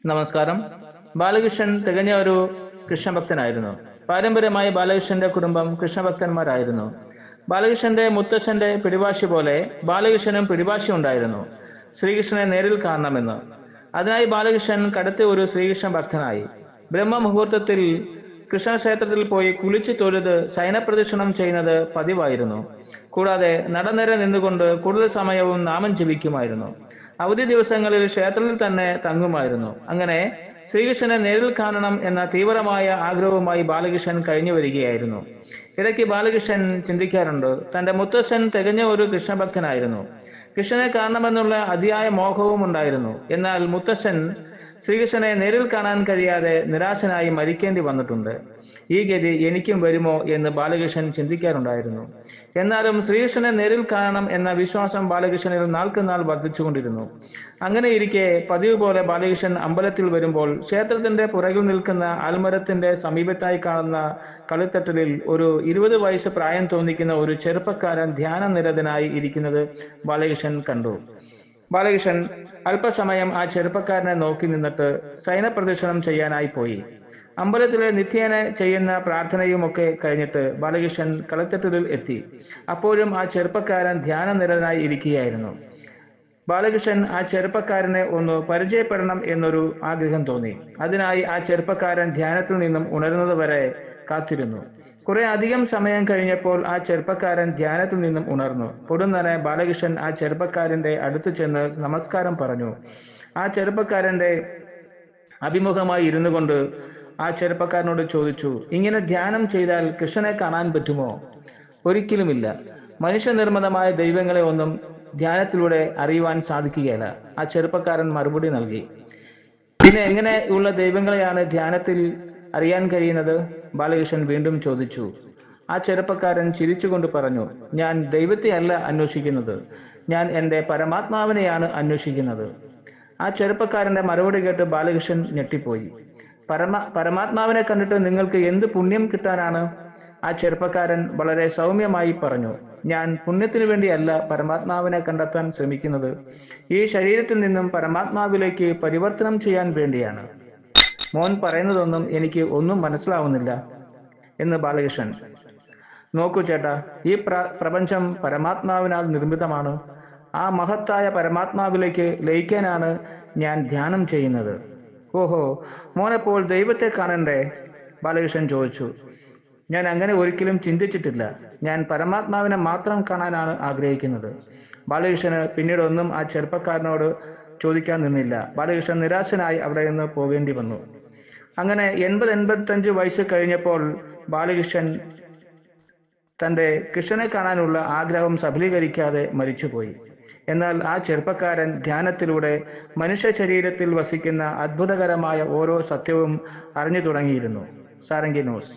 നമസ്കാരം. ബാലകൃഷ്ണൻ തികഞ്ഞ ഒരു കൃഷ്ണഭക്തനായിരുന്നു. പാരമ്പര്യമായി ബാലകൃഷ്ണന്റെ കുടുംബം കൃഷ്ണഭക്തന്മാരായിരുന്നു. ബാലകൃഷ്ണന്റെ മുത്തച്ഛന്റെ പിടിവാശി പോലെ ബാലകൃഷ്ണനും പിടിവാശി ഉണ്ടായിരുന്നു, ശ്രീകൃഷ്ണനെ നേരിൽ കാണണമെന്ന്. അതിനായി ബാലകൃഷ്ണൻ കടുത്ത ഒരു ശ്രീകൃഷ്ണ ഭക്തനായി. ബ്രഹ്മമുഹൂർത്തത്തിൽ കൃഷ്ണക്ഷേത്രത്തിൽ പോയി കുളിച്ചു തൊഴുത് ശയനപ്രദക്ഷിണം ചെയ്യുന്നത് പതിവായിരുന്നു. കൂടാതെ നടനിര നിന്നുകൊണ്ട് കൂടുതൽ സമയവും നാമം ജപിക്കുമായിരുന്നു. അവധി ദിവസങ്ങളിൽ ക്ഷേത്രത്തിൽ തന്നെ തങ്ങുമായിരുന്നു. അങ്ങനെ ശ്രീകൃഷ്ണനെ നേരിൽ കാണണം എന്ന തീവ്രമായ ആഗ്രഹവുമായി ബാലകൃഷ്ണൻ കഴിഞ്ഞു വരികയായിരുന്നു. ഇടയ്ക്ക് ബാലകൃഷ്ണൻ ചിന്തിക്കാറുണ്ട്, തന്റെ മുത്തച്ഛൻ തികഞ്ഞ ഒരു കൃഷ്ണഭക്തനായിരുന്നു. കൃഷ്ണനെ കാണണമെന്നുള്ള അതിയായ മോഹവും ഉണ്ടായിരുന്നു. എന്നാൽ മുത്തച്ഛൻ ശ്രീകൃഷ്ണനെ നേരിൽ കാണാൻ കഴിയാതെ നിരാശനായി മരിക്കേണ്ടി വന്നിട്ടുണ്ട്. ഈ ഗതി എനിക്കും വരുമോ എന്ന് ബാലകൃഷ്ണൻ ചിന്തിക്കാറുണ്ടായിരുന്നു. എന്നാലും ശ്രീകൃഷ്ണനെ നേരിൽ കാണണം എന്ന വിശ്വാസം ബാലകൃഷ്ണനിൽ നാൾക്കുനാൾ വർദ്ധിച്ചുകൊണ്ടിരുന്നു. അങ്ങനെ ഇരിക്കെ പതിവ് പോലെ ബാലകൃഷ്ണൻ അമ്പലത്തിൽ വരുമ്പോൾ ക്ഷേത്രത്തിന്റെ പുറകിൽ നിൽക്കുന്ന ആൽമരത്തിന്റെ സമീപത്തായി കാണുന്ന കളിത്തട്ടിലിൽ ഒരു 20 വയസ്സ് പ്രായം തോന്നിക്കുന്ന ഒരു ചെറുപ്പക്കാരൻ ധ്യാനനിരതനായി ഇരിക്കുന്നത് ബാലകൃഷ്ണൻ കണ്ടു. ബാലകൃഷ്ണൻ അല്പസമയം ആ ചെറുപ്പക്കാരനെ നോക്കി നിന്നിട്ട് ശയനപ്രദക്ഷിണം ചെയ്യാനായി പോയി. അമ്പലത്തിലെ നിത്യേന ചെയ്യുന്ന പ്രാർത്ഥനയുമൊക്കെ കഴിഞ്ഞിട്ട് ബാലകൃഷ്ണൻ കളിത്തട്ടിലിൽ എത്തി. അപ്പോഴും ആ ചെറുപ്പക്കാരൻ ധ്യാനനിരതനായി ഇരിക്കുകയായിരുന്നു. ബാലകൃഷ്ണൻ ആ ചെറുപ്പക്കാരനെ ഒന്ന് പരിചയപ്പെടണം എന്നൊരു ആഗ്രഹം തോന്നി. അതിനായി ആ ചെറുപ്പക്കാരൻ ധ്യാനത്തിൽ നിന്നും ഉണരുന്നത് വരെ കാത്തിരുന്നു. കുറെ അധികം സമയം കഴിഞ്ഞപ്പോൾ ആ ചെറുപ്പക്കാരൻ ധ്യാനത്തിൽ നിന്നും ഉണർന്നു. പൊടുന്നനെ ബാലകൃഷ്ണൻ ആ ചെറുപ്പക്കാരന്റെ അടുത്തു ചെന്ന് നമസ്കാരം പറഞ്ഞു. ആ ചെറുപ്പക്കാരന്റെ അഭിമുഖമായി ഇരുന്നു കൊണ്ട് ആ ചെറുപ്പക്കാരനോട് ചോദിച്ചു, ഇങ്ങനെ ധ്യാനം ചെയ്താൽ കൃഷ്ണനെ കാണാൻ പറ്റുമോ? ഒരിക്കലുമില്ല. മനുഷ്യനിർമ്മിതമായ ദൈവങ്ങളെ ഒന്നും ധ്യാനത്തിലൂടെ അറിയുവാൻ സാധിക്കുകയില്ല. ആ ചെറുപ്പക്കാരൻ മറുപടി നൽകി. പിന്നെ എങ്ങനെയുള്ള ദൈവങ്ങളെയാണ് ധ്യാനത്തിൽ അറിയാൻ കഴിയുന്നത്? ബാലകൃഷ്ണൻ വീണ്ടും ചോദിച്ചു. ആ ചെറുപ്പക്കാരൻ ചിരിച്ചുകൊണ്ട് പറഞ്ഞു, ഞാൻ ദൈവത്തെ അല്ല അന്വേഷിക്കുന്നത്, ഞാൻ എൻ്റെ പരമാത്മാവിനെയാണ് അന്വേഷിക്കുന്നത്. ആ ചെറുപ്പക്കാരന്റെ മറുപടി കേട്ട് ബാലകൃഷ്ണൻ ഞെട്ടിപ്പോയി. പരമാത്മാവിനെ കണ്ടിട്ട് നിങ്ങൾക്ക് എന്ത് പുണ്യം കിട്ടാനാണ്? ആ ചെറുപ്പക്കാരൻ വളരെ സൗമ്യമായി പറഞ്ഞു, ഞാൻ പുണ്യത്തിനു വേണ്ടിയല്ല പരമാത്മാവിനെ കണ്ടെത്താൻ ശ്രമിക്കുന്നത്, ഈ ശരീരത്തിൽ നിന്നും പരമാത്മാവിലേക്ക് പരിവർത്തനം ചെയ്യാൻ വേണ്ടിയാണ്. മോൻ പറയുന്നതൊന്നും എനിക്ക് ഒന്നും മനസ്സിലാവുന്നില്ല എന്ന് ബാലകൃഷ്ണൻ. നോക്കൂ ചേട്ടാ, ഈ പ്രപഞ്ചം പരമാത്മാവിനാൽ നിർമ്മിതമാണ്. ആ മഹത്തായ പരമാത്മാവിലേക്ക് ലയിക്കാനാണ് ഞാൻ ധ്യാനം ചെയ്യുന്നത്. ഓഹോ, മോനെപ്പോൾ ദൈവത്തെ കാണണ്ടേ? ബാലകൃഷ്ണൻ ചോദിച്ചു. ഞാൻ അങ്ങനെ ഒരിക്കലും ചിന്തിച്ചിട്ടില്ല. ഞാൻ പരമാത്മാവിനെ മാത്രം കാണാനാണ് ആഗ്രഹിക്കുന്നത്. ബാലകൃഷ്ണന് പിന്നീട് ഒന്നും ആ ചെറുപ്പക്കാരനോട് ചോദിക്കാൻ നിന്നില്ല. ബാലകൃഷ്ണൻ നിരാശനായി അവിടെ നിന്ന് പോകേണ്ടി വന്നു. അങ്ങനെ 80-85 വയസ്സ് കഴിഞ്ഞപ്പോൾ ബാലകൃഷ്ണൻ തന്റെ കൃഷ്ണനെ കാണാനുള്ള ആഗ്രഹം സഫലീകരിക്കാതെ മരിച്ചുപോയി. എന്നാൽ ആ ചെറുപ്പക്കാരൻ ധ്യാനത്തിലൂടെ മനുഷ്യ ശരീരത്തിൽ വസിക്കുന്ന അത്ഭുതകരമായ ഓരോ സത്യവും അറിഞ്ഞു തുടങ്ങിയിരുന്നു. സാരംഗി ന്യൂസ്.